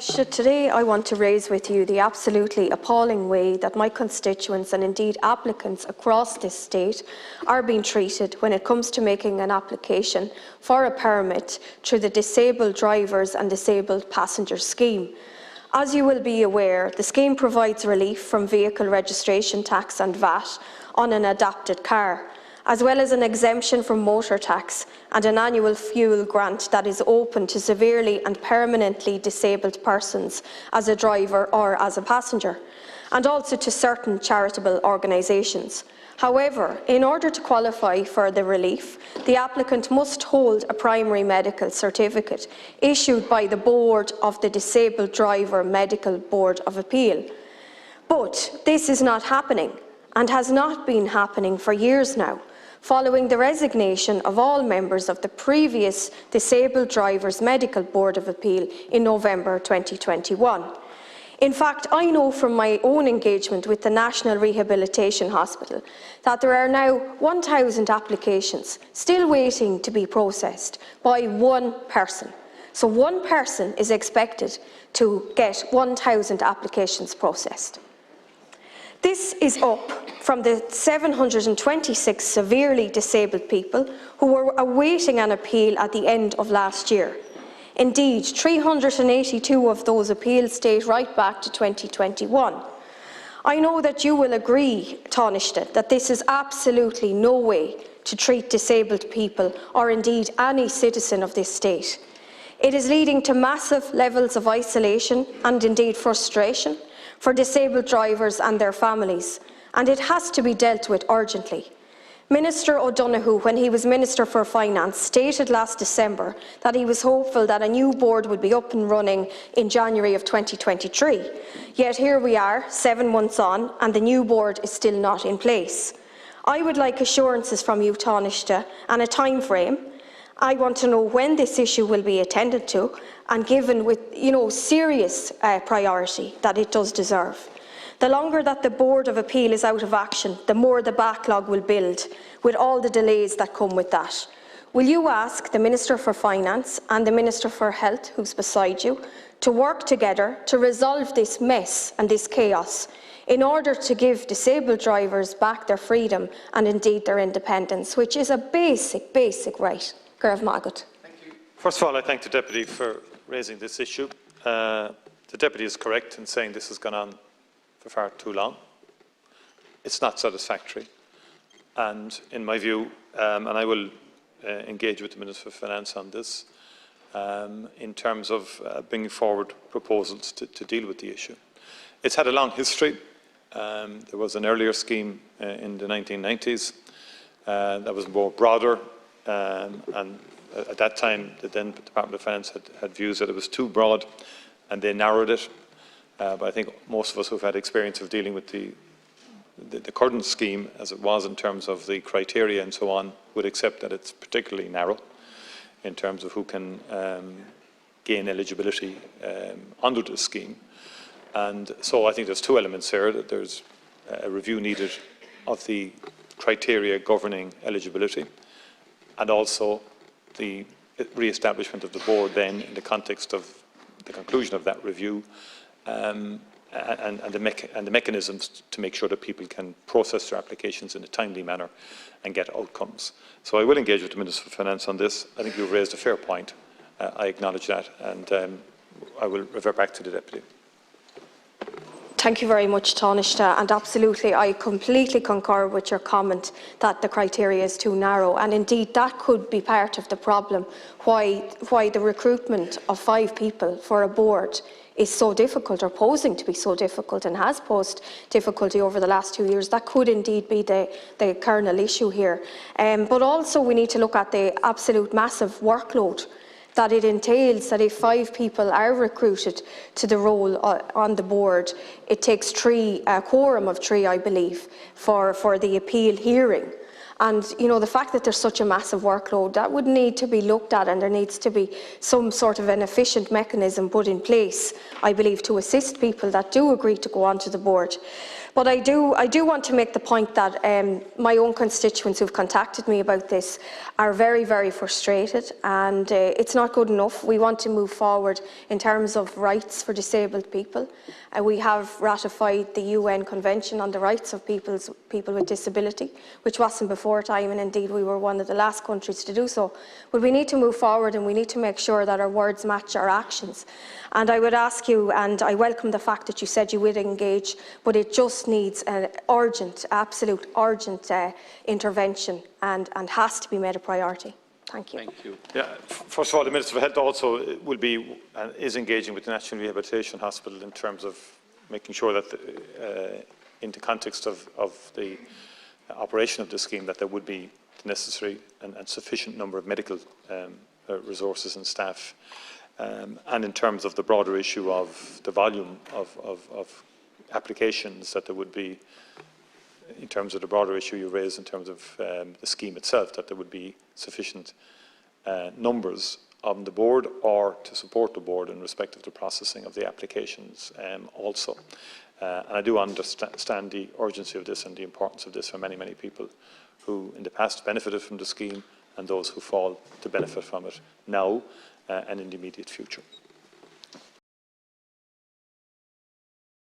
Today I want to raise with you the absolutely appalling way that my constituents and indeed applicants across this state are being treated when it comes to making an application for a permit through the Disabled Drivers and Disabled Passengers scheme. As you will be aware, the scheme provides relief from vehicle registration tax and VAT on an adapted car, as well as an exemption from motor tax and an annual fuel grant that is open to severely and permanently disabled persons as a driver or as a passenger, and also to certain charitable organisations. However, in order to qualify for the relief, the applicant must hold a primary medical certificate issued by the Board of the Disabled Driver Medical Board of Appeal. But this is not happening, and has not been happening for years now, following the resignation of all members of the previous Disabled Drivers Medical Board of Appeal in November 2021. In fact, I know from my own engagement with the National Rehabilitation Hospital that there are now 1,000 applications still waiting to be processed by one person. So one person is expected to get 1,000 applications processed. This is up from the 726 severely disabled people who were awaiting an appeal at the end of last year. Indeed, 382 of those appeals date right back to 2021. I know that you will agree, Taoiseach, that this is absolutely no way to treat disabled people or indeed any citizen of this state. It is leading to massive levels of isolation and indeed frustration for disabled drivers and their families, and it has to be dealt with urgently. Minister O'Donoghue, when he was Minister for Finance, stated last December that he was hopeful that a new board would be up and running in January of 2023. Yet here we are, 7 months on, and the new board is still not in place. I would like assurances from you, Taoiseach, and a time frame. I want to know when this issue will be attended to and given with serious priority that it does deserve. The longer that the Board of Appeal is out of action, the more the backlog will build, with all the delays that come with that. Will you ask the Minister for Finance and the Minister for Health, who's beside you, to work together to resolve this mess and this chaos in order to give disabled drivers back their freedom and indeed their independence, which is a basic right? Thank you. First of all, I thank the Deputy for raising this issue. The Deputy is correct in saying this has gone on for far too long. It's not satisfactory. And in my view, and I will engage with the Minister for Finance on this, in terms of bringing forward proposals to deal with the issue. It's had a long history. There was an earlier scheme in the 1990s that was more broader. And at that time, the then Department of Finance had views that it was too broad, and they narrowed it. But I think most of us who've had experience of dealing with the current scheme, as it was in terms of the criteria and so on, would accept that it's particularly narrow in terms of who can gain eligibility under the scheme. And so I think there's two elements here, that there's a review needed of the criteria governing eligibility, and also the re-establishment of the board then in the context of the conclusion of that review, and the mechanisms to make sure that people can process their applications in a timely manner and get outcomes. So I will engage with the Minister for Finance on this. I think you've raised a fair point. I acknowledge that, and I will revert back to the Deputy. Thank you very much, Taoiseach, and absolutely I completely concur with your comment that the criteria is too narrow, and indeed that could be part of the problem why the recruitment of 5 people for a board is so difficult, or posing to be so difficult, and has posed difficulty over the last 2 years. That could indeed be the kernel issue here. But also we need to look at the absolute massive workload that it entails, that if 5 people are recruited to the role on the board, it takes a quorum of 3, I believe, for the appeal hearing. And the fact that there's such a massive workload, that would need to be looked at, and there needs to be some sort of an efficient mechanism put in place, I believe, to assist people that do agree to go onto the board. But I do want to make the point that my own constituents who've contacted me about this are very, very frustrated, and it's not good enough. We want to move forward in terms of rights for disabled people. We have ratified the UN Convention on the Rights of People with Disability, which wasn't before time, and indeed we were one of the last countries to do so. But we need to move forward, and we need to make sure that our words match our actions. And I would ask you, and I welcome the fact that you said you would engage, but it just needs an urgent, absolute urgent intervention, and has to be made a priority. Thank you. Thank you. Yeah, first of all, the Minister for Health also will be and is engaging with the National Rehabilitation Hospital in terms of making sure that, in the context of the operation of the scheme, that there would be the necessary and sufficient number of medical resources and staff. And in terms of the broader issue of the volume of applications, that there would be, in terms of the broader issue you raised in terms of the scheme itself, that there would be sufficient numbers on the board or to support the board in respect of the processing of the applications also. And I do understand the urgency of this and the importance of this for many, many people who in the past benefited from the scheme and those who fall to benefit from it now and in the immediate future.